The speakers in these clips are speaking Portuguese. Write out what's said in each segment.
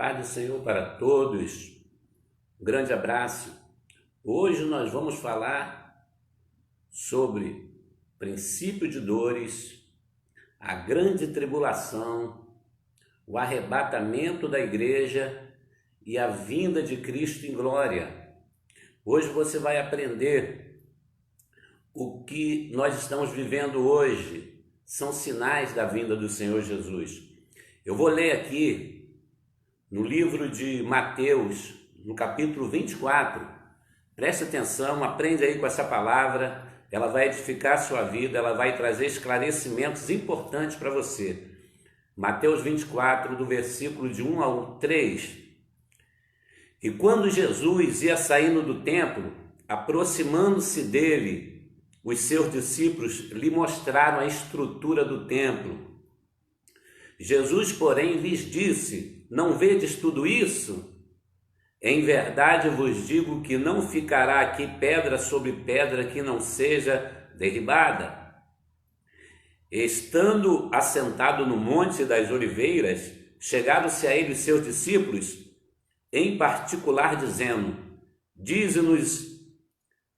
Paz do Senhor para todos. Um grande abraço. Hoje nós vamos falar sobre princípio de dores, a grande tribulação, o arrebatamento da igreja e a vinda de Cristo em glória. Hoje você vai aprender o que nós estamos vivendo hoje. São sinais da vinda do Senhor Jesus. Eu vou ler aqui no livro de Mateus, no capítulo 24, preste atenção, aprende aí com essa palavra, ela vai edificar a sua vida, ela vai trazer esclarecimentos importantes para você. Mateus 24, do versículo de 1 ao 3. E quando Jesus ia saindo do templo, aproximando-se dele, os seus discípulos lhe mostraram a estrutura do templo. Jesus, porém, lhes disse: não vedes tudo isso? Em verdade vos digo que não ficará aqui pedra sobre pedra que não seja derribada. Estando assentado no Monte das Oliveiras, chegaram-se a ele os seus discípulos, em particular dizendo: dize-nos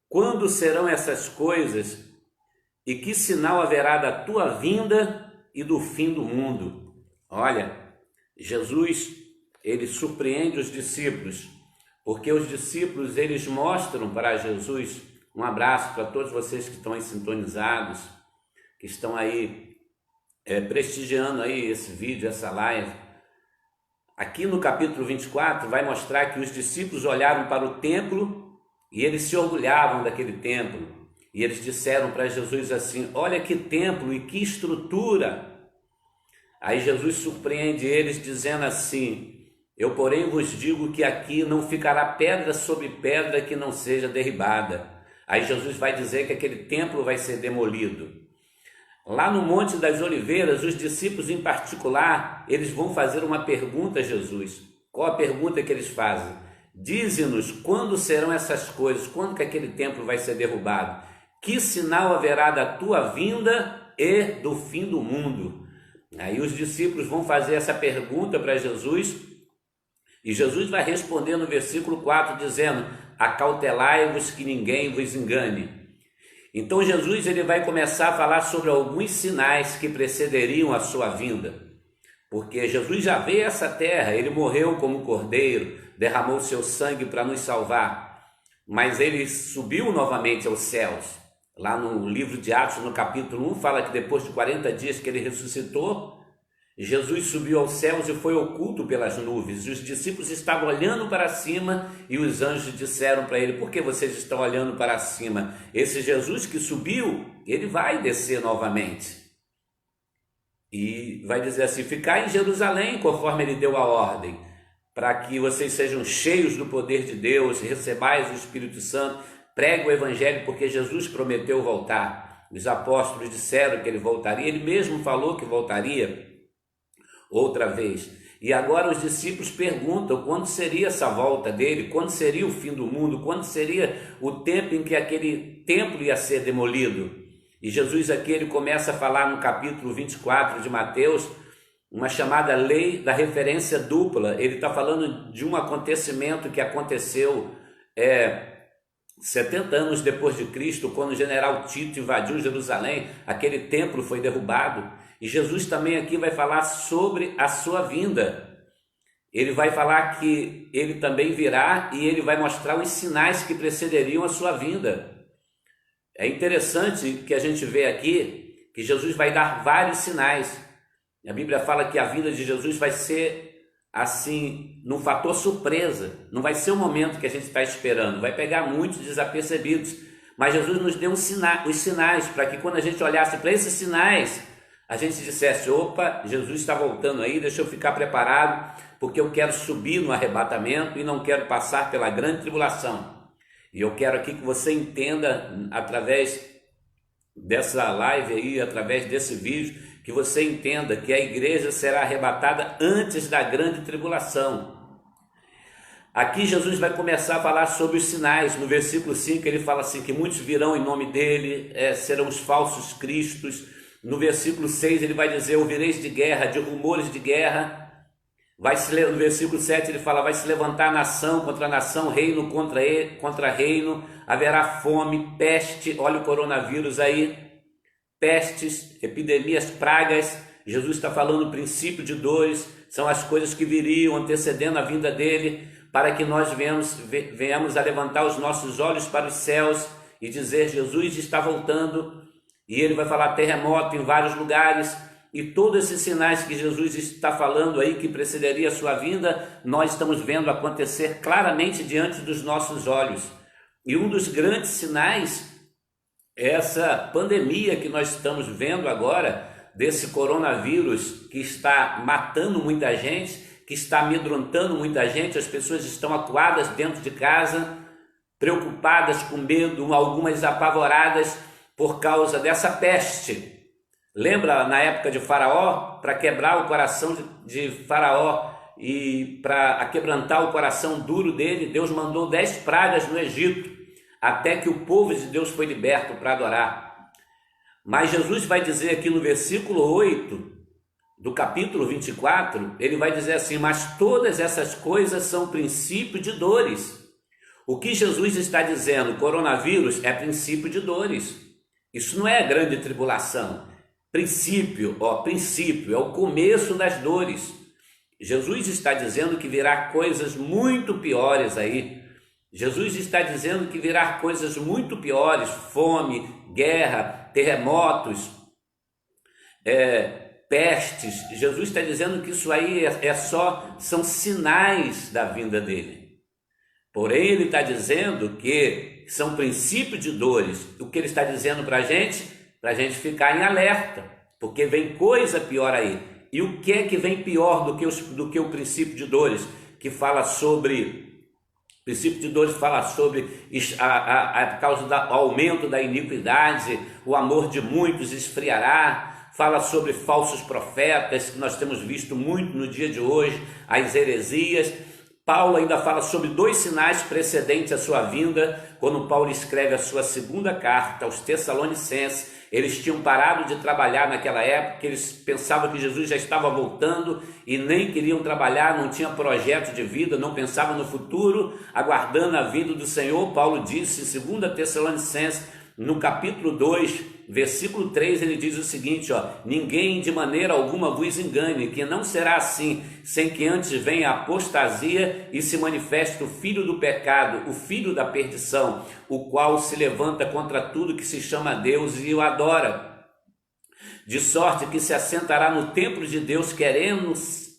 quando serão essas coisas e que sinal haverá da tua vinda e do fim do mundo. Olha, Jesus, ele surpreende os discípulos, porque os discípulos, eles mostram para Jesus. Um abraço para todos vocês que estão aí sintonizados, que estão aí prestigiando aí esse vídeo, essa live. Aqui no capítulo 24 vai mostrar que os discípulos olharam para o templo e eles se orgulhavam daquele templo. E eles disseram para Jesus assim: olha que templo e que estrutura! Aí Jesus surpreende eles dizendo assim: eu porém vos digo que aqui não ficará pedra sobre pedra que não seja derribada. Aí Jesus vai dizer que aquele templo vai ser demolido. Lá no Monte das Oliveiras, os discípulos em particular, eles vão fazer uma pergunta a Jesus. Qual a pergunta que eles fazem? Dize-nos quando serão essas coisas, quando que aquele templo vai ser derrubado? Que sinal haverá da tua vinda e do fim do mundo? Aí os discípulos vão fazer essa pergunta para Jesus, e Jesus vai responder no versículo 4, dizendo: acautelai-vos que ninguém vos engane. Então Jesus, ele vai começar a falar sobre alguns sinais que precederiam a sua vinda, porque Jesus já veio a essa terra, ele morreu como cordeiro, derramou seu sangue para nos salvar, mas ele subiu novamente aos céus. Lá no livro de Atos, no capítulo 1, fala que depois de 40 dias que ele ressuscitou, Jesus subiu aos céus e foi oculto pelas nuvens. Os discípulos estavam olhando para cima e os anjos disseram para ele: por que vocês estão olhando para cima? Esse Jesus que subiu, ele vai descer novamente. E vai dizer assim: ficai em Jerusalém, conforme ele deu a ordem, para que vocês sejam cheios do poder de Deus, recebais o Espírito Santo. Pregue o Evangelho, porque Jesus prometeu voltar. Os apóstolos disseram que ele voltaria, ele mesmo falou que voltaria outra vez. E agora os discípulos perguntam quando seria essa volta dele, quando seria o fim do mundo, quando seria o tempo em que aquele templo ia ser demolido. E Jesus aqui, ele começa a falar no capítulo 24 de Mateus, uma chamada lei da referência dupla. Ele está falando de um acontecimento que aconteceu 70 anos depois de Cristo, quando o general Tito invadiu Jerusalém, aquele templo foi derrubado. E Jesus também aqui vai falar sobre a sua vinda. Ele vai falar que ele também virá e ele vai mostrar os sinais que precederiam a sua vinda. É interessante que a gente vê aqui que Jesus vai dar vários sinais. A Bíblia fala que a vinda de Jesus vai ser assim, num fator surpresa, não vai ser o momento que a gente está esperando, vai pegar muitos desapercebidos, mas Jesus nos deu os sinais, para que quando a gente olhasse para esses sinais, a gente dissesse: opa, Jesus está voltando aí, deixa eu ficar preparado, porque eu quero subir no arrebatamento e não quero passar pela grande tribulação. E eu quero aqui que você entenda, através dessa live aí, através desse vídeo, que você entenda que a igreja será arrebatada antes da grande tribulação. Aqui Jesus vai começar a falar sobre os sinais. No versículo 5 ele fala assim, que muitos virão em nome dele, serão os falsos cristos. No versículo 6 ele vai dizer: ouvireis de guerra, de rumores de guerra. No versículo 7 ele fala, vai se levantar nação contra nação, reino contra reino, haverá fome, peste, olha o coronavírus aí, pestes, epidemias, pragas. Jesus está falando princípio de dores, são as coisas que viriam antecedendo a vinda dele, para que nós venhamos a levantar os nossos olhos para os céus e dizer, Jesus está voltando, e ele vai falar terremoto em vários lugares, e todos esses sinais que Jesus está falando aí, que precederia a sua vinda, nós estamos vendo acontecer claramente diante dos nossos olhos. E um dos grandes sinais é essa pandemia que nós estamos vendo agora, desse coronavírus que está matando muita gente, que está amedrontando muita gente. As pessoas estão acuadas dentro de casa, preocupadas, com medo, algumas apavoradas por causa dessa peste. Lembra na época de Faraó? Para quebrar o coração de Faraó e para aquebrantar o coração duro dele, Deus mandou 10 pragas no Egito, até que o povo de Deus foi liberto para adorar. Mas Jesus vai dizer aqui no versículo 8 do capítulo 24, ele vai dizer assim, mas todas essas coisas são princípio de dores. O que Jesus está dizendo, coronavírus, é princípio de dores. Isso não é grande tribulação. Princípio, princípio, é o começo das dores. Jesus está dizendo que virá coisas muito piores aí. Jesus está dizendo que virá coisas muito piores, fome, guerra, terremotos, pestes. Jesus está dizendo que isso aí são sinais da vinda dele. Porém, ele está dizendo que são princípios de dores. O que ele está dizendo para a gente? Para a gente ficar em alerta, porque vem coisa pior aí. E o que é que vem pior do que o princípio de dores, que fala sobre... O princípio de dores fala sobre a causa do aumento da iniquidade, o amor de muitos esfriará, fala sobre falsos profetas, que nós temos visto muito no dia de hoje, as heresias. Paulo ainda fala sobre 2 sinais precedentes à sua vinda, quando Paulo escreve a sua segunda carta aos Tessalonicenses. Eles tinham parado de trabalhar naquela época, eles pensavam que Jesus já estava voltando e nem queriam trabalhar, não tinham projeto de vida, não pensavam no futuro, aguardando a vinda do Senhor. Paulo disse em 2 Tessalonicenses, no capítulo 2, versículo 3, ele diz o seguinte, ninguém de maneira alguma vos engane, que não será assim, sem que antes venha a apostasia e se manifeste o filho do pecado, o filho da perdição, o qual se levanta contra tudo que se chama Deus e o adora, de sorte que se assentará no templo de Deus, querendo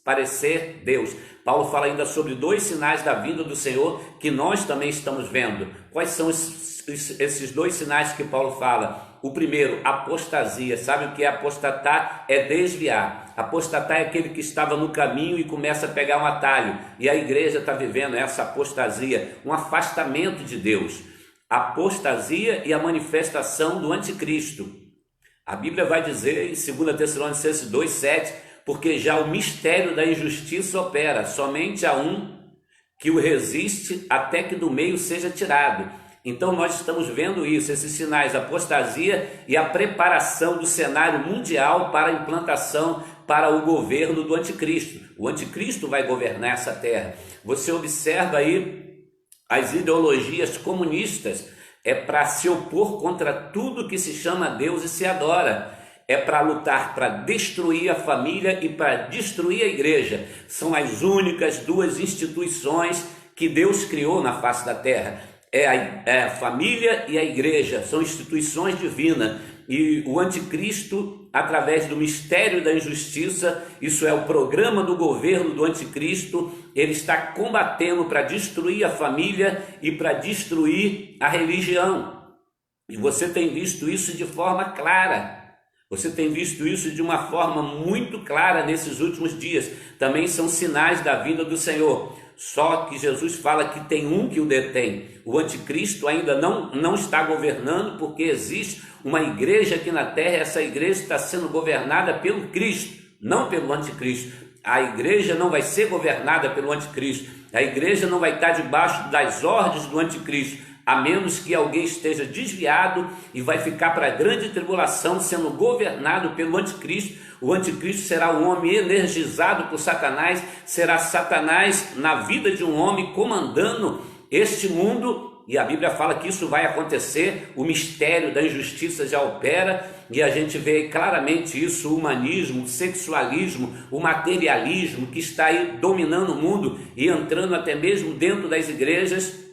parecer Deus. Paulo fala ainda sobre 2 sinais da vinda do Senhor que nós também estamos vendo. Quais são esses 2 sinais que Paulo fala? O primeiro, apostasia. Sabe o que é apostatar? É desviar. Apostatar é aquele que estava no caminho e começa a pegar um atalho. E a igreja está vivendo essa apostasia, um afastamento de Deus. Apostasia e a manifestação do anticristo. A Bíblia vai dizer em 2 Tessalonicenses 2,7, porque já o mistério da injustiça opera, somente há um que o resiste até que do meio seja tirado. Então nós estamos vendo isso, esses sinais, a apostasia e a preparação do cenário mundial para a implantação, para o governo do anticristo. O anticristo vai governar essa terra. Você observa aí as ideologias comunistas, é para se opor contra tudo que se chama Deus e se adora. É para lutar, para destruir a família e para destruir a igreja. São as únicas 2 instituições que Deus criou na face da terra. É a família e a igreja, são instituições divinas. E o anticristo, através do mistério da injustiça, isso é o programa do governo do anticristo, ele está combatendo para destruir a família e para destruir a religião. E você tem visto isso de forma clara. Você tem visto isso de uma forma muito clara nesses últimos dias. Também são sinais da vinda do Senhor. Só que Jesus fala que tem um que o detém. O anticristo ainda não está governando, porque existe uma igreja aqui na terra. Essa igreja está sendo governada pelo Cristo, não pelo anticristo. A igreja não vai ser governada pelo anticristo. A igreja não vai estar debaixo das ordens do anticristo, a menos que alguém esteja desviado e vai ficar para a grande tribulação sendo governado pelo anticristo. O anticristo será um homem energizado por Satanás, será Satanás na vida de um homem comandando este mundo. E a Bíblia fala que isso vai acontecer, o mistério da injustiça já opera, e a gente vê claramente isso, o humanismo, o sexualismo, o materialismo que está aí dominando o mundo e entrando até mesmo dentro das igrejas.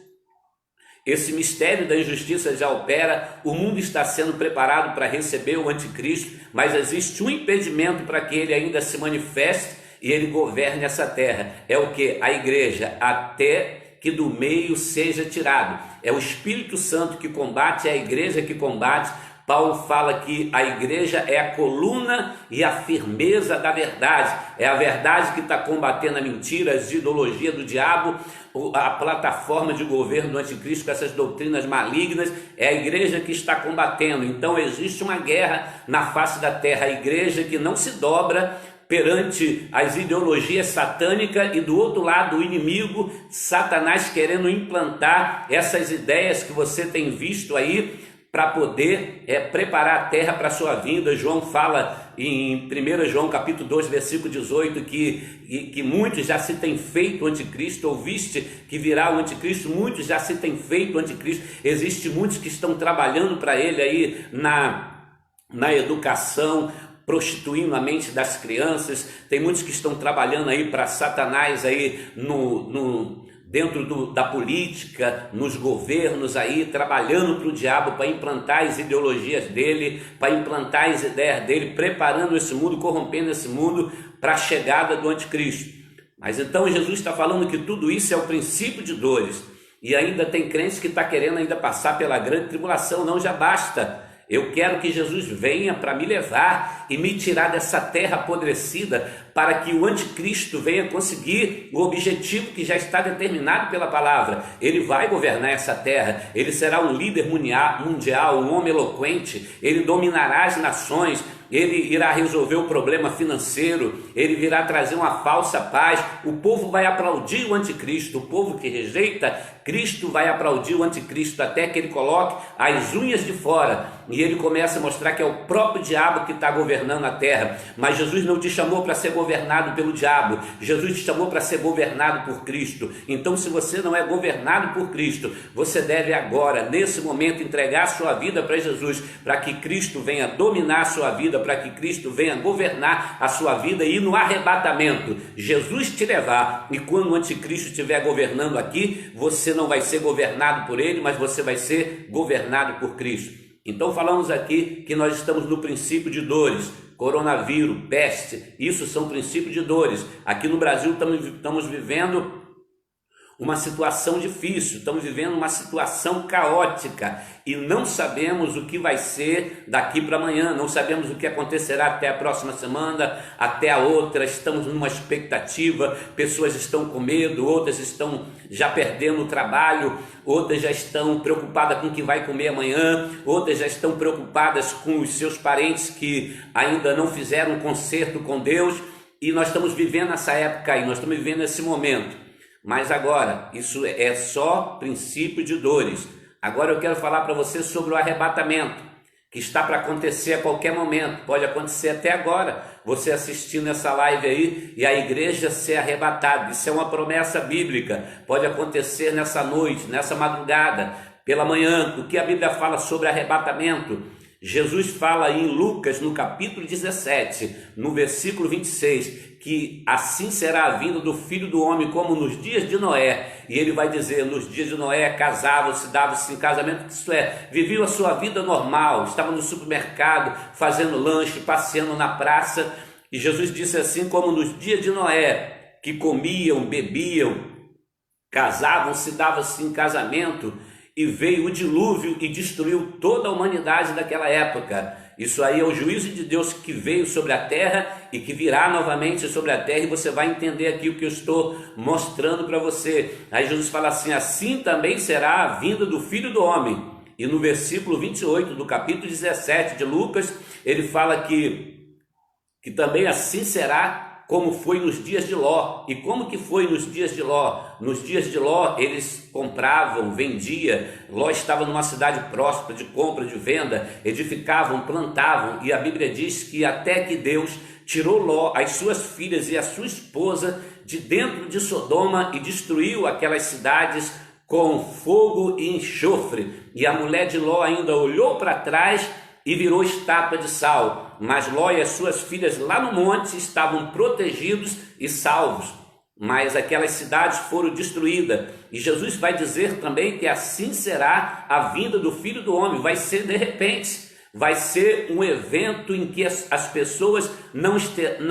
Esse mistério da injustiça já opera, o mundo está sendo preparado para receber o anticristo, mas existe um impedimento para que ele ainda se manifeste e ele governe essa terra. É o que? A igreja, até que do meio seja tirado. É o Espírito Santo que combate, é a igreja que combate. Paulo fala que a igreja é a coluna e a firmeza da verdade. É a verdade que está combatendo a mentira, as ideologias do diabo, a plataforma de governo do anticristo com essas doutrinas malignas. É a igreja que está combatendo. Então existe uma guerra na face da terra. A igreja que não se dobra perante as ideologias satânicas, e do outro lado o inimigo, Satanás, querendo implantar essas ideias que você tem visto aí para poder preparar a terra para a sua vinda. João fala em 1 João capítulo 2, versículo 18, que muitos já se têm feito o anticristo. Ouviste que virá o anticristo? Muitos já se têm feito o anticristo. Existem muitos que estão trabalhando para ele aí na educação, prostituindo a mente das crianças. Tem muitos que estão trabalhando aí para Satanás aí dentro da política, nos governos aí, trabalhando para o diabo, para implantar as ideologias dele, para implantar as ideias dele, preparando esse mundo, corrompendo esse mundo para a chegada do anticristo. Mas então Jesus está falando que tudo isso é o princípio de dores, e ainda tem crentes que está querendo ainda passar pela grande tribulação. Não, já basta. Eu quero que Jesus venha para me levar e me tirar dessa terra apodrecida, para que o anticristo venha conseguir o objetivo que já está determinado pela palavra. Ele vai governar essa terra, ele será um líder mundial, um homem eloquente, ele dominará as nações, ele irá resolver o problema financeiro, ele virá trazer uma falsa paz. O povo vai aplaudir o anticristo, o povo que rejeita Cristo vai aplaudir o anticristo até que ele coloque as unhas de fora e ele começa a mostrar que é o próprio diabo que está governando a terra. Mas Jesus não te chamou para ser governado pelo diabo, Jesus te chamou para ser governado por Cristo. Então, se você não é governado por Cristo, você deve agora, nesse momento, entregar a sua vida para Jesus, para que Cristo venha dominar a sua vida, para que Cristo venha governar a sua vida, e no arrebatamento Jesus te levar. E quando o anticristo estiver governando aqui, você não vai ser governado por ele, mas você vai ser governado por Cristo. Então falamos aqui que nós estamos no princípio de dores. Coronavírus, peste, isso são princípios de dores. Aqui no Brasil estamos vivendo uma situação difícil, estamos vivendo uma situação caótica e não sabemos o que vai ser daqui para amanhã, não sabemos o que acontecerá até a próxima semana, até a outra. Estamos numa expectativa, pessoas estão com medo, outras estão já perdendo o trabalho, outras já estão preocupadas com o que vai comer amanhã, outras já estão preocupadas com os seus parentes que ainda não fizeram um concerto com Deus, e nós estamos vivendo essa época aí, nós estamos vivendo esse momento. Mas agora, isso é só princípio de dores. Agora eu quero falar para você sobre o arrebatamento, que está para acontecer a qualquer momento. Pode acontecer até agora, você assistindo essa live aí e a igreja ser arrebatada. Isso é uma promessa bíblica. Pode acontecer nessa noite, nessa madrugada, pela manhã. O que a Bíblia fala sobre arrebatamento? Jesus fala em Lucas, no capítulo 17, no versículo 26, que assim será a vinda do Filho do Homem como nos dias de Noé. E ele vai dizer, nos dias de Noé casavam-se, davam-se em casamento, isto é, viviam a sua vida normal, estavam no supermercado, fazendo lanche, passeando na praça. E Jesus disse assim, como nos dias de Noé, que comiam, bebiam, casavam-se, davam-se em casamento, e veio o dilúvio e destruiu toda a humanidade daquela época. Isso aí é o juízo de Deus que veio sobre a terra e que virá novamente sobre a terra, e você vai entender aqui o que eu estou mostrando para você. Aí Jesus fala assim, assim também será a vinda do Filho do Homem. E no versículo 28 do capítulo 17 de Lucas, ele fala que também assim será como foi nos dias de Ló. E como que foi nos dias de Ló? Nos dias de Ló, eles compravam, vendiam. Ló estava numa cidade próspera de compra, de venda, edificavam, plantavam, e a Bíblia diz que até que Deus tirou Ló, as suas filhas e a sua esposa de dentro de Sodoma e destruiu aquelas cidades com fogo e enxofre. E a mulher de Ló ainda olhou para trás e virou estátua de sal. Mas Ló e as suas filhas lá no monte estavam protegidos e salvos. Mas aquelas cidades foram destruídas. E Jesus vai dizer também que assim será a vinda do Filho do Homem. Vai ser de repente. Vai ser um evento em que as pessoas não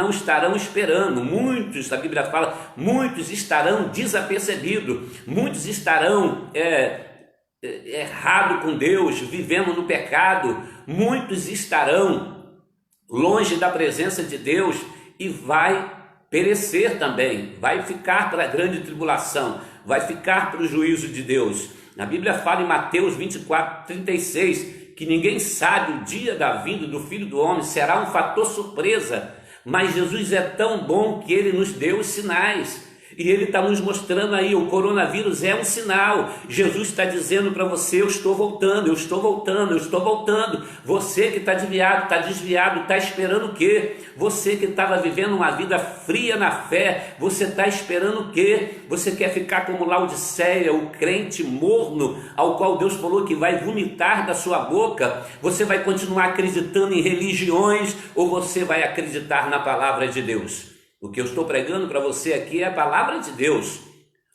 estarão esperando. Muitos, a Bíblia fala, muitos estarão desapercebidos. Muitos estarão errado com Deus, vivendo no pecado. Muitos estarão longe da presença de Deus e vai perecer também, vai ficar para a grande tribulação, vai ficar para o juízo de Deus. A Bíblia fala em Mateus 24:36 que ninguém sabe o dia da vinda do Filho do Homem, será um fator surpresa, mas Jesus é tão bom que ele nos deu os sinais. E ele está nos mostrando aí, o coronavírus é um sinal. Jesus está dizendo para você, eu estou voltando, eu estou voltando, eu estou voltando. Você que está desviado, está esperando o quê? Você que estava vivendo uma vida fria na fé, você está esperando o quê? Você quer ficar como Laodiceia, o crente morno, ao qual Deus falou que vai vomitar da sua boca? Você vai continuar acreditando em religiões ou você vai acreditar na palavra de Deus? O que eu estou pregando para você aqui é a palavra de Deus.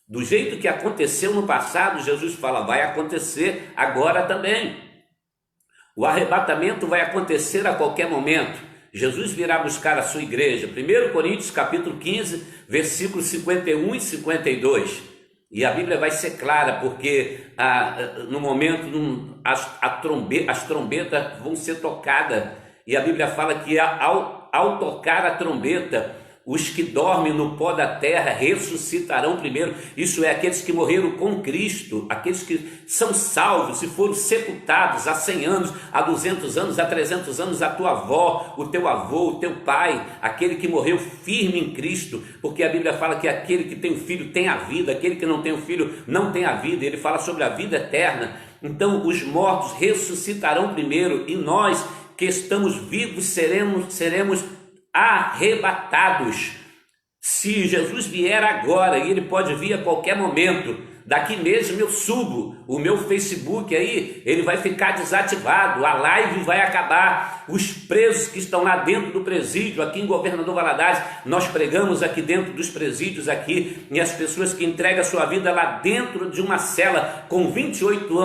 Do jeito que aconteceu no passado, Jesus fala, vai acontecer agora também. O arrebatamento vai acontecer a qualquer momento. Jesus virá buscar a sua igreja. 1 Coríntios capítulo 15, versículos 51 e 52. E a Bíblia vai ser clara, porque no momento as trombetas vão ser tocadas. E a Bíblia fala que ao tocar a trombeta, os que dormem no pó da terra ressuscitarão primeiro. Isso é, aqueles que morreram com Cristo, aqueles que são salvos e foram sepultados há 100 anos, há 200 anos, há 300 anos, a tua avó, o teu avô, o teu pai, aquele que morreu firme em Cristo, porque a Bíblia fala que aquele que tem o filho tem a vida, aquele que não tem o filho não tem a vida. Ele fala sobre a vida eterna. Então os mortos ressuscitarão primeiro e nós que estamos vivos seremos arrebatados. Se Jesus vier agora, e ele pode vir a qualquer momento, daqui mesmo eu subo o meu Facebook aí, ele vai ficar desativado, a live vai acabar, os presos que estão lá dentro do presídio, aqui em Governador Valadares, nós pregamos aqui dentro dos presídios aqui, e as pessoas que entregam a sua vida lá dentro de uma cela, com 28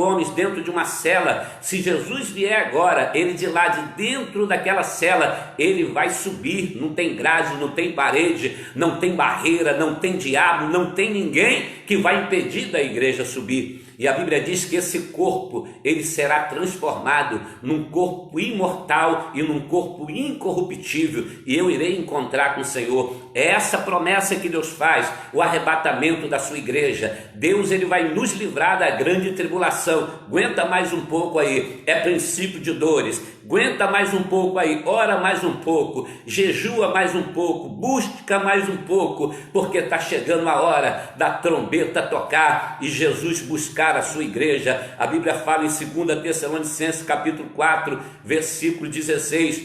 homens dentro de uma cela. Se Jesus vier agora, ele de lá de dentro daquela cela, ele vai subir, não tem grade, não tem parede, não tem barreira, não tem diabo, não tem ninguém que vai impedir da igreja subir. E a Bíblia diz que esse corpo, ele será transformado num corpo imortal e num corpo incorruptível, e eu irei encontrar com o Senhor. É essa promessa que Deus faz, o arrebatamento da sua igreja. Deus, ele vai nos livrar da grande tribulação. Aguenta mais um pouco aí, é princípio de dores. Aguenta mais um pouco aí, ora mais um pouco, jejua mais um pouco, busca mais um pouco, porque está chegando a hora da trombeta tocar e Jesus buscar a sua igreja. A Bíblia fala em 2 Tessalonicenses capítulo 4, versículo 16,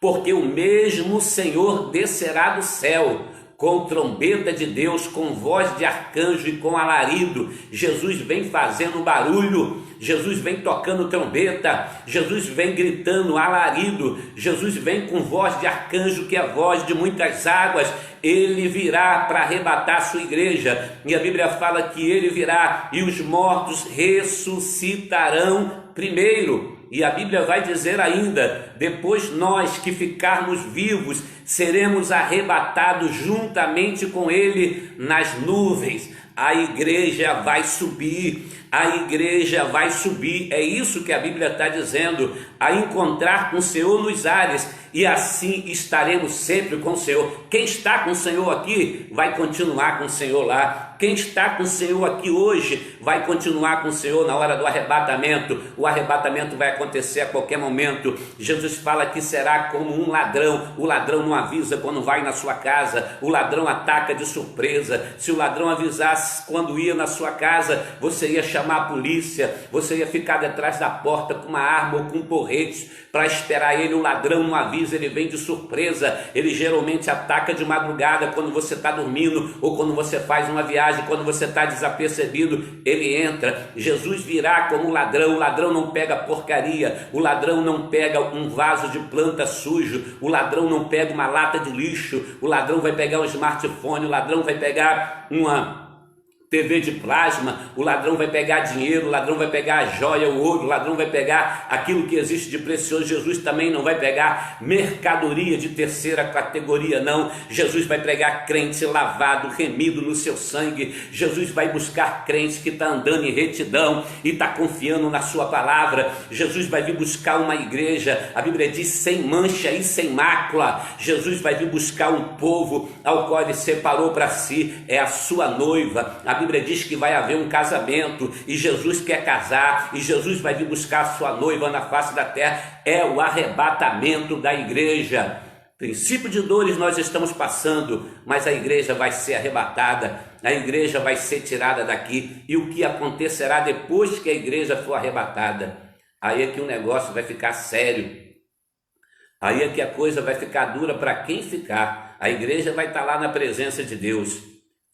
porque o mesmo Senhor descerá do céu com trombeta de Deus, com voz de arcanjo e com alarido. Jesus vem fazendo barulho, Jesus vem tocando trombeta, Jesus vem gritando alarido, Jesus vem com voz de arcanjo, que é a voz de muitas águas. Ele virá para arrebatar a sua igreja, e a Bíblia fala que ele virá e os mortos ressuscitarão primeiro. E a Bíblia vai dizer ainda, depois nós que ficarmos vivos, seremos arrebatados juntamente com ele nas nuvens. A igreja vai subir, a igreja vai subir, é isso que a Bíblia está dizendo, a encontrar com o Senhor nos ares, e assim estaremos sempre com o Senhor. Quem está com o Senhor aqui, vai continuar com o Senhor lá. Quem está com o Senhor aqui hoje, vai continuar com o Senhor na hora do arrebatamento. O arrebatamento vai acontecer a qualquer momento. Jesus fala que será como um ladrão. O ladrão não avisa quando vai na sua casa, o ladrão ataca de surpresa. Se o ladrão avisasse quando ia na sua casa, você ia chamar a polícia, você ia ficar detrás da porta com uma arma ou com um porrete para esperar ele. O ladrão não avisa avisa, ele vem de surpresa, ele geralmente ataca de madrugada, quando você está dormindo, ou quando você faz uma viagem, quando você está desapercebido, ele entra. Jesus virá como ladrão. O ladrão não pega porcaria, o ladrão não pega um vaso de planta sujo, o ladrão não pega uma lata de lixo, o ladrão vai pegar um smartphone, o ladrão vai pegar uma TV de plasma, o ladrão vai pegar dinheiro, o ladrão vai pegar a joia, o ouro, o ladrão vai pegar aquilo que existe de precioso. Jesus também não vai pegar mercadoria de terceira categoria, não. Jesus vai pegar crente lavado, remido no seu sangue. Jesus vai buscar crente que está andando em retidão e está confiando na sua palavra. Jesus vai vir buscar uma igreja, a Bíblia diz, sem mancha e sem mácula. Jesus vai vir buscar um povo ao qual ele separou para si, é a sua noiva. A Bíblia diz que vai haver um casamento e Jesus quer casar, e Jesus vai vir buscar a sua noiva na face da terra. É o arrebatamento da igreja. Princípio de dores nós estamos passando, mas a igreja vai ser arrebatada, a igreja vai ser tirada daqui. E o que acontecerá depois que a igreja for arrebatada? Aí é que o negócio vai ficar sério, aí é que a coisa vai ficar dura para quem ficar. A igreja vai estar lá na presença de Deus,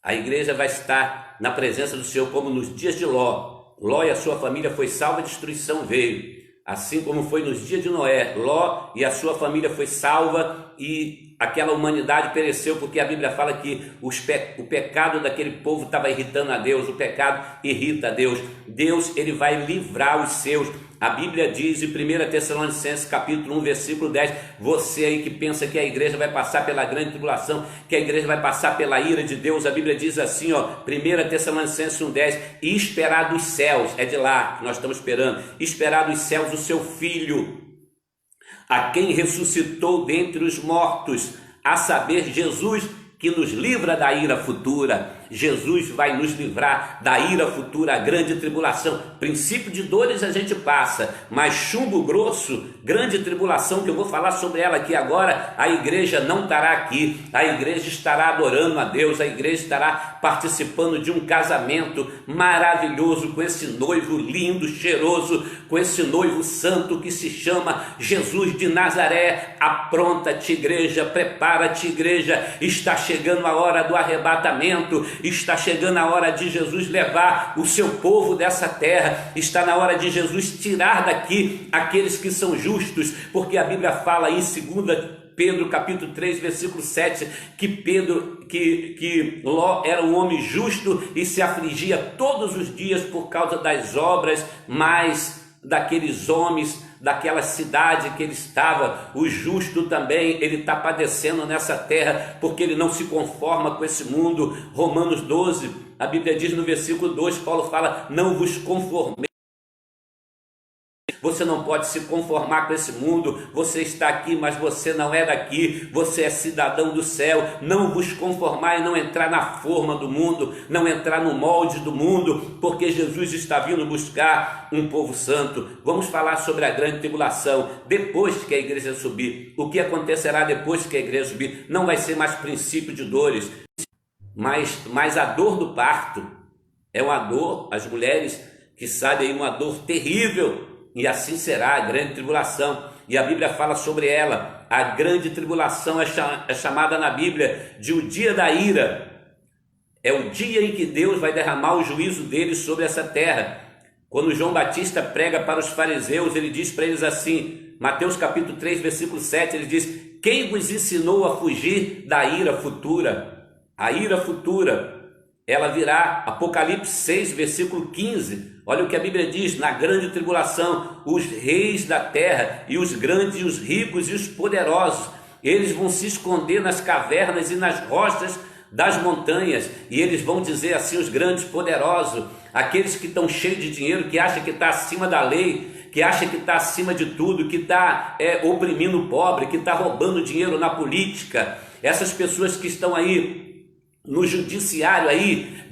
a igreja vai estar na presença do Senhor, como nos dias de Ló. Ló e a sua família foi salva, a destruição veio. Assim como foi nos dias de Noé, Ló e a sua família foi salva e aquela humanidade pereceu, porque a Bíblia fala que o pecado daquele povo estava irritando a Deus. O pecado irrita a Deus. Deus, ele vai livrar os seus. A Bíblia diz em 1 Tessalonicenses capítulo 1, versículo 10, você aí que pensa que a igreja vai passar pela grande tribulação, que a igreja vai passar pela ira de Deus, a Bíblia diz assim, 1 Tessalonicenses 1, 10, e esperar dos céus, é de lá que nós estamos esperando, esperar dos céus o seu Filho, a quem ressuscitou dentre os mortos, a saber, Jesus, que nos livra da ira futura. Jesus vai nos livrar da ira futura, a grande tribulação. Princípio de dores a gente passa, mas chumbo grosso, grande tribulação, que eu vou falar sobre ela aqui agora, a igreja não estará aqui, a igreja estará adorando a Deus, a igreja estará participando de um casamento maravilhoso com esse noivo lindo, cheiroso, com esse noivo santo que se chama Jesus de Nazaré. Apronta-te, igreja, prepara-te, igreja, está chegando a hora do arrebatamento, está chegando a hora de Jesus levar o seu povo dessa terra, está na hora de Jesus tirar daqui aqueles que são justos, porque a Bíblia fala em 2 Pedro capítulo 3, versículo 7, que Ló era um homem justo e se afligia todos os dias por causa das obras, mas daqueles homens, daquela cidade que ele estava, o justo também, ele está padecendo nessa terra, porque ele não se conforma com esse mundo. Romanos 12, a Bíblia diz no versículo 2, Paulo fala, não vos conformeis. Você não pode se conformar com esse mundo. Você está aqui, mas você não é daqui. Você é cidadão do céu. Não vos conformar e não entrar na forma do mundo, não entrar no molde do mundo, porque Jesus está vindo buscar um povo santo. Vamos falar sobre a grande tribulação, depois que a igreja subir. O que acontecerá depois que a igreja subir? Não vai ser mais princípio de dores, mas a dor do parto é uma dor, as mulheres que sabem aí, uma dor terrível. E assim será a grande tribulação, e a Bíblia fala sobre ela. A grande tribulação é chamada na Bíblia de o dia da ira. É o dia em que Deus vai derramar o juízo dele sobre essa terra. Quando João Batista prega para os fariseus, ele diz para eles assim, Mateus capítulo 3, versículo 7, ele diz, quem vos ensinou a fugir da ira futura? A ira futura, ela virá. Apocalipse 6, versículo 15, olha o que a Bíblia diz, na grande tribulação, os reis da terra, e os grandes, e os ricos, e os poderosos, eles vão se esconder nas cavernas e nas rochas das montanhas, e eles vão dizer assim, os grandes poderosos, aqueles que estão cheios de dinheiro, que acham que está acima da lei, que acha que está acima de tudo, que está oprimindo o pobre, que está roubando dinheiro na política, essas pessoas que estão aí no judiciário aí,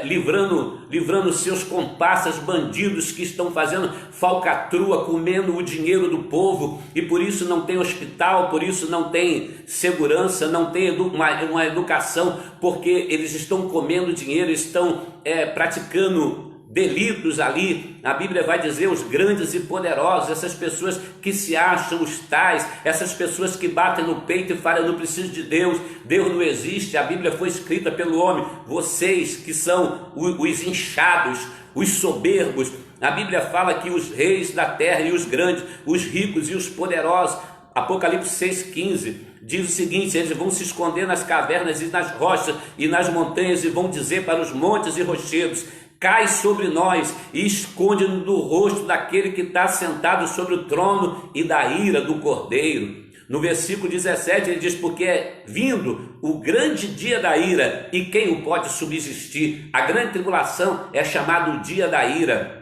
livrando seus comparsas bandidos que estão fazendo falcatrua, comendo o dinheiro do povo, e por isso não tem hospital, por isso não tem segurança, não tem uma educação, porque eles estão comendo dinheiro, estão praticando delitos ali. A Bíblia vai dizer os grandes e poderosos, essas pessoas que se acham os tais, essas pessoas que batem no peito e falam: eu não preciso de Deus, Deus não existe, a Bíblia foi escrita pelo homem. Vocês que são os inchados, os soberbos, a Bíblia fala que os reis da terra e os grandes, os ricos e os poderosos, Apocalipse 6,15 diz o seguinte: eles vão se esconder nas cavernas e nas rochas e nas montanhas e vão dizer para os montes e rochedos: cai sobre nós e esconde-nos do rosto daquele que está sentado sobre o trono e da ira do Cordeiro. No versículo 17 ele diz: porque é vindo o grande dia da ira, e quem o pode subsistir? A grande tribulação é chamada o dia da ira.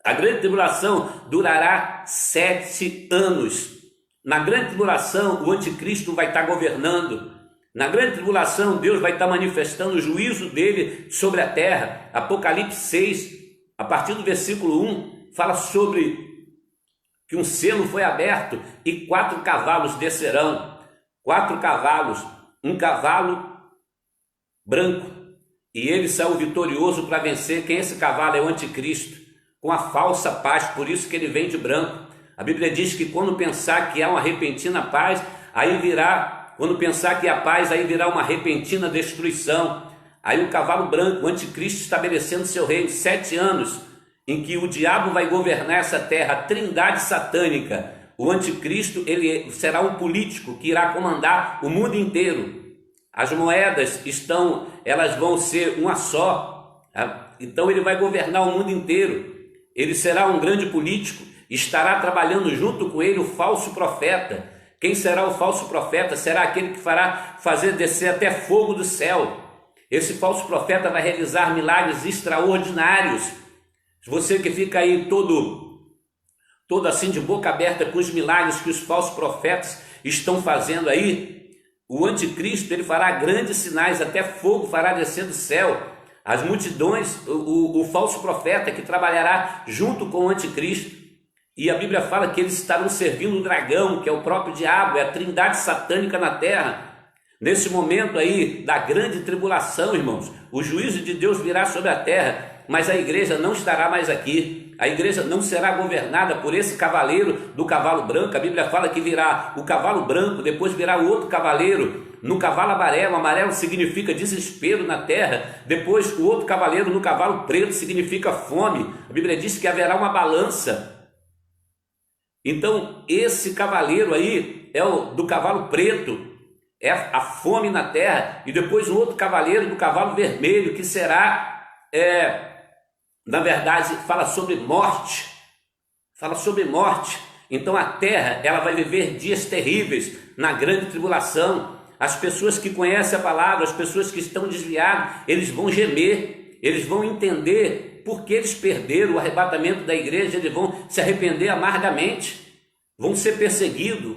A grande tribulação durará 7 anos. Na grande tribulação o anticristo vai estar governando. Na grande tribulação Deus vai estar manifestando o juízo dele sobre a terra. Apocalipse 6, a partir do versículo 1, fala sobre que um selo foi aberto e 4 cavalos descerão. 4 cavalos, um cavalo branco, e ele saiu vitorioso para vencer. Quem é esse cavalo? É o anticristo, com a falsa paz, por isso que ele vem de branco. A Bíblia diz que quando pensar que há uma repentina paz, aí virá, quando pensar que há paz, aí virá uma repentina destruição. Aí o cavalo branco, o anticristo, estabelecendo seu reino, 7 anos, em que o diabo vai governar essa terra, a trindade satânica. O anticristo, ele será um político que irá comandar o mundo inteiro. As moedas elas vão ser uma só, então ele vai governar o mundo inteiro. Ele será um grande político. Estará trabalhando junto com ele o falso profeta. Quem será o falso profeta? Será aquele que fará fazer descer até fogo do céu. Esse falso profeta vai realizar milagres extraordinários. Você que fica aí todo assim de boca aberta com os milagres que os falsos profetas estão fazendo aí, o anticristo ele fará grandes sinais, até fogo fará descer do céu. As multidões, o falso profeta que trabalhará junto com o anticristo. E a Bíblia fala que eles estarão servindo o dragão, que é o próprio diabo, é a trindade satânica na terra. Nesse momento aí da grande tribulação, irmãos, o juízo de Deus virá sobre a terra, mas a igreja não estará mais aqui. A igreja não será governada por esse cavaleiro do cavalo branco. A Bíblia fala que virá o cavalo branco, depois virá o outro cavaleiro no cavalo amarelo. Amarelo significa desespero na terra. Depois o outro cavaleiro no cavalo preto significa fome. A Bíblia diz que haverá uma balança. Então esse cavaleiro aí é o do cavalo preto, é a fome na terra. E depois o outro cavaleiro do cavalo vermelho, que será, na verdade, fala sobre morte. Fala sobre morte. Então a terra ela vai viver dias terríveis na grande tribulação. As pessoas que conhecem a palavra, as pessoas que estão desviadas, eles vão gemer, eles vão entender porque eles perderam o arrebatamento da igreja, eles vão se arrepender amargamente, vão ser perseguidos.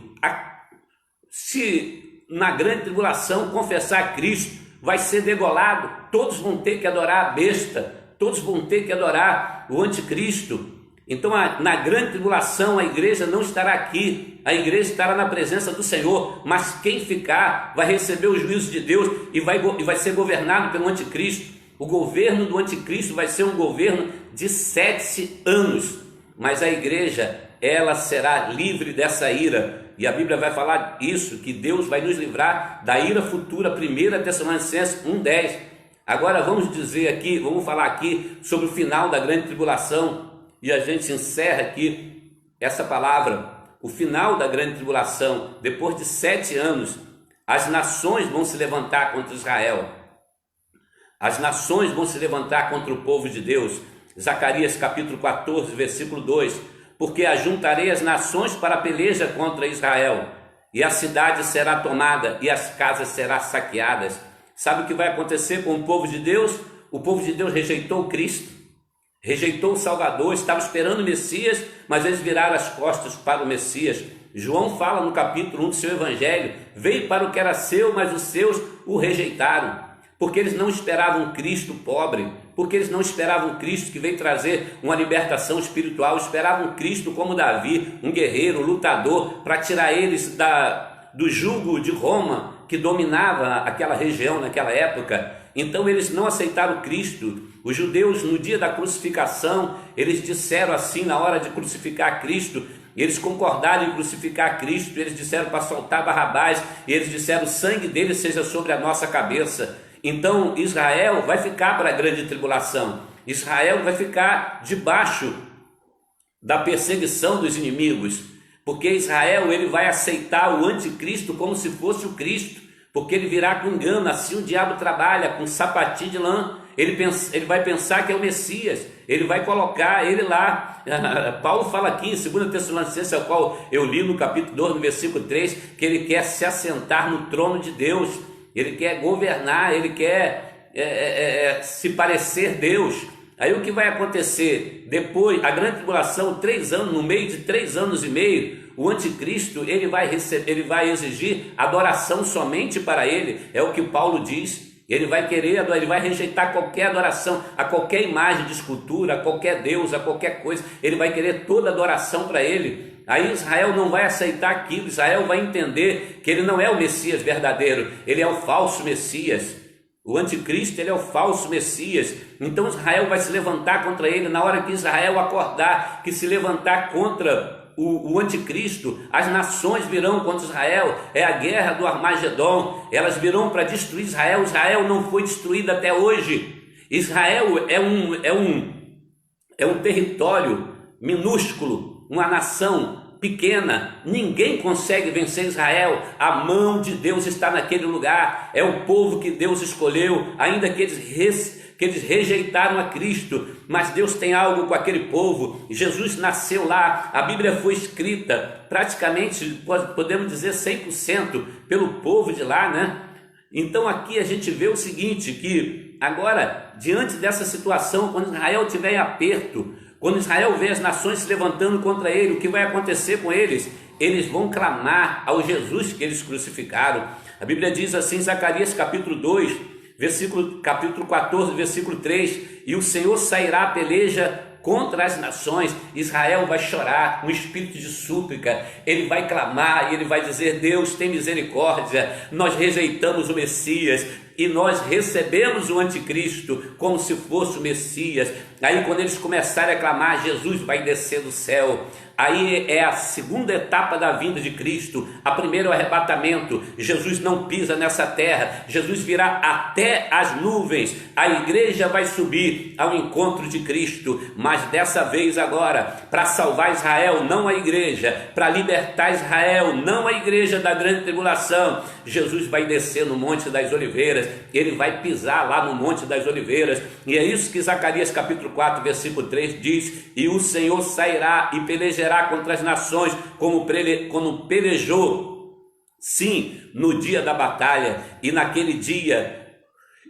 Se na grande tribulação confessar Cristo, vai ser degolado, todos vão ter que adorar a besta, todos vão ter que adorar o anticristo. Então na grande tribulação a igreja não estará aqui, a igreja estará na presença do Senhor, mas quem ficar vai receber o juízo de Deus e vai ser governado pelo anticristo. O governo do anticristo vai ser um governo de 7 anos, mas a igreja ela será livre dessa ira, e a Bíblia vai falar isso, que Deus vai nos livrar da ira futura. 1 Tessalonicenses 1:10. Agora vamos falar aqui sobre o final da grande tribulação, e a gente encerra aqui essa palavra. O final da grande tribulação, depois de 7 anos, as nações vão se levantar contra Israel. As nações vão se levantar contra o povo de Deus. Zacarias capítulo 14, versículo 2. Porque ajuntarei as nações para a peleja contra Israel, e a cidade será tomada, e as casas serão saqueadas. Sabe o que vai acontecer com o povo de Deus? O povo de Deus rejeitou Cristo, rejeitou o Salvador, estava esperando o Messias, mas eles viraram as costas para o Messias. João fala no capítulo 1 do seu evangelho: veio para o que era seu, mas os seus o rejeitaram. Porque eles não esperavam Cristo pobre, porque eles não esperavam Cristo que veio trazer uma libertação espiritual, esperavam Cristo como Davi, um guerreiro, um lutador, para tirar eles do jugo de Roma, que dominava aquela região naquela época. Então eles não aceitaram Cristo. Os judeus, no dia da crucificação, eles disseram assim, na hora de crucificar Cristo, eles concordaram em crucificar Cristo, eles disseram para soltar Barrabás, e eles disseram: o sangue dele seja sobre a nossa cabeça. Então Israel vai ficar para a grande tribulação, Israel vai ficar debaixo da perseguição dos inimigos, porque Israel ele vai aceitar o anticristo como se fosse o Cristo, porque ele virá com engano. Assim o diabo trabalha, com sapatinho de lã. Ele vai pensar que é o Messias, ele vai colocar ele lá. Paulo fala aqui em 2 Tessalonicenses, ao qual eu li no capítulo 2, no versículo 3, que ele quer se assentar no trono de Deus, ele quer governar, ele quer se parecer Deus. Aí o que vai acontecer? Depois, a grande tribulação, 3 anos, no meio de 3 anos e meio, o anticristo ele vai exigir adoração somente para ele, é o que Paulo diz. Ele vai querer, ele vai rejeitar qualquer adoração, a qualquer imagem de escultura, a qualquer Deus, a qualquer coisa. Ele vai querer toda adoração para ele. Aí Israel não vai aceitar aquilo. Israel vai entender que ele não é o Messias verdadeiro, ele é o falso Messias. O anticristo, ele é o falso Messias. Então Israel vai se levantar contra ele. Na hora que Israel acordar, que se levantar contra o anticristo, as nações virão contra Israel. É a guerra do Armagedon. Elas virão para destruir Israel. Israel não foi destruído até hoje. Israel é um território minúsculo, uma nação pequena. Ninguém consegue vencer Israel. A mão de Deus está naquele lugar. É o povo que Deus escolheu, ainda que eles rejeitaram a Cristo, mas Deus tem algo com aquele povo. Jesus nasceu lá, a Bíblia foi escrita praticamente, podemos dizer 100% pelo povo de lá, né? Então aqui a gente vê o seguinte, que agora, diante dessa situação, quando Israel estiver em aperto, quando Israel vê as nações se levantando contra ele, o que vai acontecer com eles? Eles vão clamar ao Jesus que eles crucificaram. A Bíblia diz assim em Zacarias capítulo 2, capítulo 14, versículo 3, e o Senhor sairá a peleja contra as nações. Israel vai chorar, um espírito de súplica, ele vai clamar e ele vai dizer: Deus, tem misericórdia, nós rejeitamos o Messias e nós recebemos o anticristo como se fosse o Messias. Aí quando eles começarem a clamar, Jesus vai descer do céu. Aí é a segunda etapa da vinda de Cristo. A primeira é o arrebatamento. Jesus não pisa nessa terra, Jesus virá até as nuvens. A igreja vai subir ao encontro de Cristo, mas dessa vez agora, para salvar Israel, não a igreja, para libertar Israel, não a igreja da grande tribulação. Jesus vai descer no Monte das Oliveiras, ele vai pisar lá no Monte das Oliveiras, e é isso que Zacarias capítulo 4, versículo 3 diz: e o Senhor sairá e pelejará contra as nações, como pelejou, sim, no dia da batalha, e naquele dia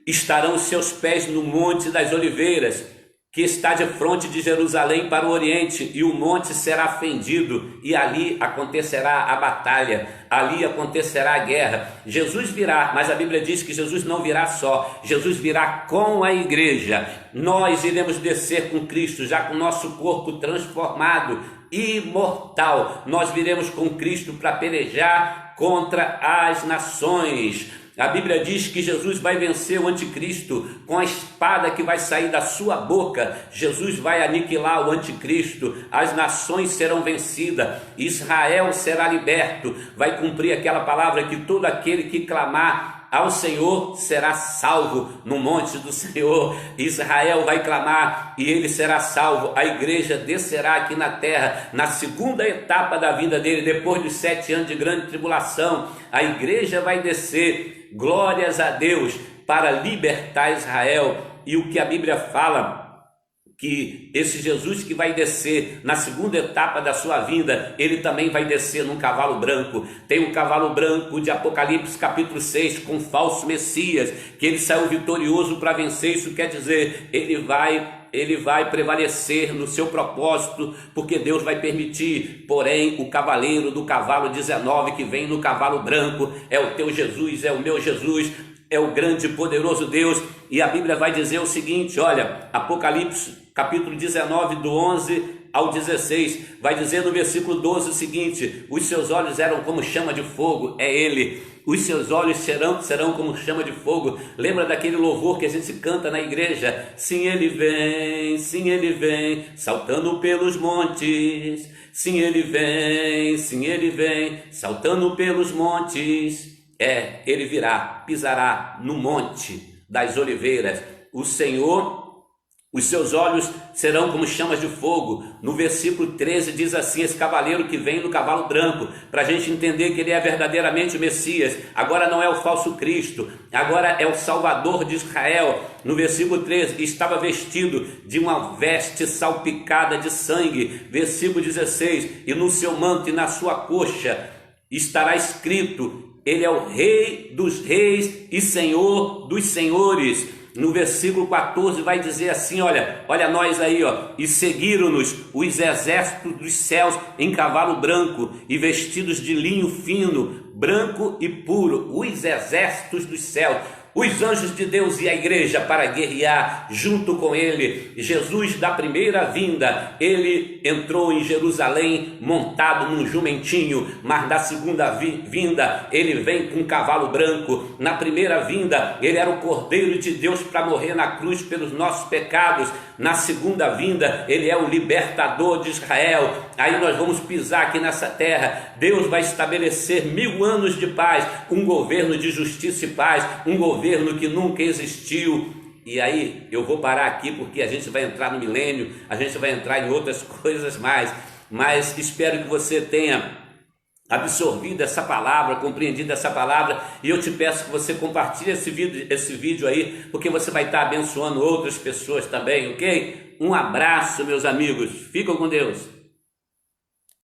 estarão os seus pés no Monte das Oliveiras, que está de frente de Jerusalém para o oriente, e o monte será fendido, e ali acontecerá a batalha, ali acontecerá a guerra. Jesus virá, mas a Bíblia diz que Jesus não virá só, Jesus virá com a igreja. Nós iremos descer com Cristo, já com o nosso corpo transformado, imortal. Nós viremos com Cristo para pelejar contra as nações. A Bíblia diz que Jesus vai vencer o anticristo com a espada que vai sair da sua boca. Jesus vai aniquilar o anticristo, as nações serão vencidas, Israel será liberto. Vai cumprir aquela palavra que todo aquele que clamar ao Senhor será salvo. No monte do Senhor, Israel vai clamar e ele será salvo. A igreja descerá aqui na terra, na segunda etapa da vida dele, depois dos 7 anos de grande tribulação. A igreja vai descer, glórias a Deus, para libertar Israel. E o que a Bíblia fala, que esse Jesus que vai descer na segunda etapa da sua vinda, ele também vai descer num cavalo branco. Tem um cavalo branco de Apocalipse capítulo 6, com falso Messias, que ele saiu vitorioso para vencer. Isso quer dizer, ele vai prevalecer no seu propósito, porque Deus vai permitir. Porém, o cavaleiro do cavalo 19 que vem no cavalo branco é o teu Jesus, é o meu Jesus, é o grande e poderoso Deus. E a Bíblia vai dizer o seguinte, olha, Apocalipse capítulo 19, do 11 ao 16, vai dizer no versículo 12 o seguinte: os seus olhos eram como chama de fogo, é ele. Os seus olhos serão como chama de fogo. Lembra daquele louvor que a gente canta na igreja? Sim, ele vem, saltando pelos montes. Sim, ele vem, saltando pelos montes. Ele virá, pisará no monte das oliveiras. O Senhor, os seus olhos serão como chamas de fogo. No versículo 13 diz assim, esse cavaleiro que vem no cavalo branco, para a gente entender que ele é verdadeiramente o Messias. Agora não é o falso Cristo, agora é o Salvador de Israel. No versículo 13, estava vestido de uma veste salpicada de sangue. Versículo 16, e no seu manto e na sua coxa estará escrito: ele é o Rei dos reis e Senhor dos senhores. No versículo 14 vai dizer assim, olha nós aí, e seguiram-nos os exércitos dos céus em cavalo branco e vestidos de linho fino, branco e puro. Os exércitos dos céus, os anjos de Deus e a igreja para guerrear junto com ele. Jesus, da primeira vinda, ele entrou em Jerusalém montado num jumentinho, mas da segunda vinda ele vem com um cavalo branco. Na primeira vinda ele era o Cordeiro de Deus para morrer na cruz pelos nossos pecados. Na segunda vinda ele é o libertador de Israel. Aí nós vamos pisar aqui nessa terra. Deus vai estabelecer 1000 anos de paz, um governo de justiça e paz, um governo que nunca existiu. E aí eu vou parar aqui porque a gente vai entrar no milênio, a gente vai entrar em outras coisas mais, mas espero que você tenha absorvido essa palavra, compreendido essa palavra, e eu te peço que você compartilhe esse vídeo aí, porque você vai estar abençoando outras pessoas também, ok? Um abraço, meus amigos, ficam com Deus.